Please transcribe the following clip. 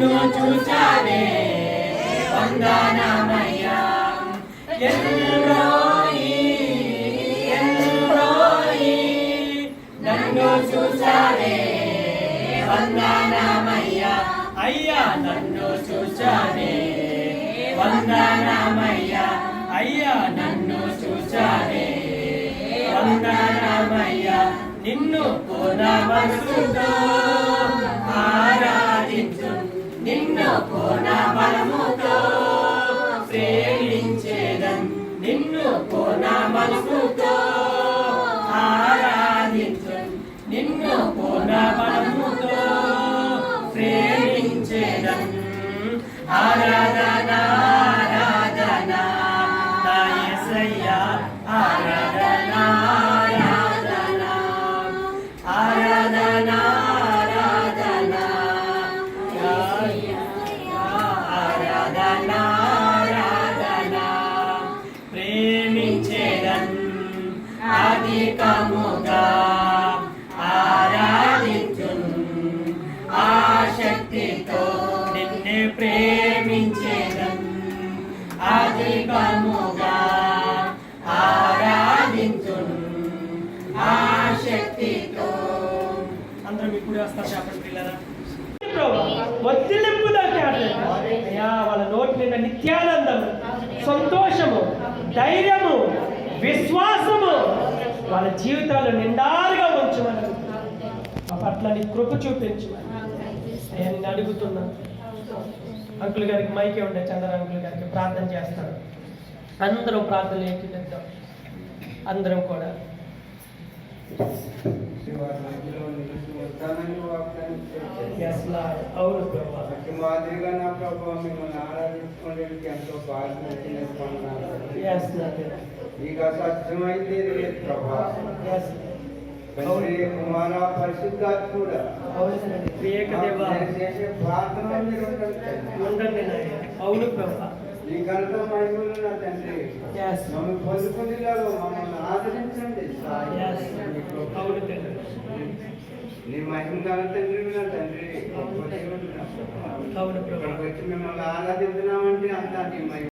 నన్ను చూచావే వందనమయ్యా. El Roi El Roi నన్ను చూచావే వందనమయ్యా. అయ్యా నన్ను చూచావే వందనమయ్యా. అయ్యా నన్ను చూచావే వందనమయ్యా. నిన్ను పూర్ణ మనసుతో ఆరాధించు, నిన్ను పూర్ణ బలముతో ప్రేమించేదన్, నిన్ను పూర్ణ మనసుతో ఆరాధించు, నిన్ను పూర్ణ బలముతో ప్రేమించేదన్. ఆరాధన ఆరాధన నా యేసయ్యా, ఆరాధన ఆరాధన ఆరాధన ఆరాధన ఆరాధన ఆరాధన. ప్రేమించేదన్ అధికముగా ఆరాధించున్, ఆసక్తితో నిన్నే ప్రేమించేదన్ అధికముగా ఆరాధించున్, ఆసక్తితో. అందరం ఇప్పుడు వస్తారు చెప్పండి పిల్లరా. వర్తిలింపులోకి అయ్యా వాళ్ళ నోటి నిండా నిత్యానందము, సంతోషము, ధైర్యము, విశ్వాసము వాళ్ళ జీవితాలు నిండారుగా ఉంచమని ఆ పట్ల నీ కృప చూపించమని అయ్యా నేను అడుగుతున్నా. అంకుల్ గారికి మైకే ఉండే చంద్ర అంకుల్ గారికి ప్రార్థన చేస్తాను. అందరూ ప్రార్థనలు ఏకీపిద్దాం. అందరం కూడా అవును మాదిరిగా నా ప్రభావ మిమ్మల్ని ఆరాధించుకోవడానికి ఎంతో ఇక సత్యమైతే ప్రభావం కుమార పరిశుద్ధాత్ముడా చేసే ప్రార్థన ఉండండి. అవును ప్రభా, ఈ ఘనత మహిమలు నా తండ్రి మమ్మల్ని పొందుకునేలాగా మమ్మల్ని ఆదరించండి. నీ మహిమ తండ్రి నా తండ్రి ఇక్కడికి వచ్చి మిమ్మల్ని ఆరాధించినామంటే అంతా నీ మహిమ.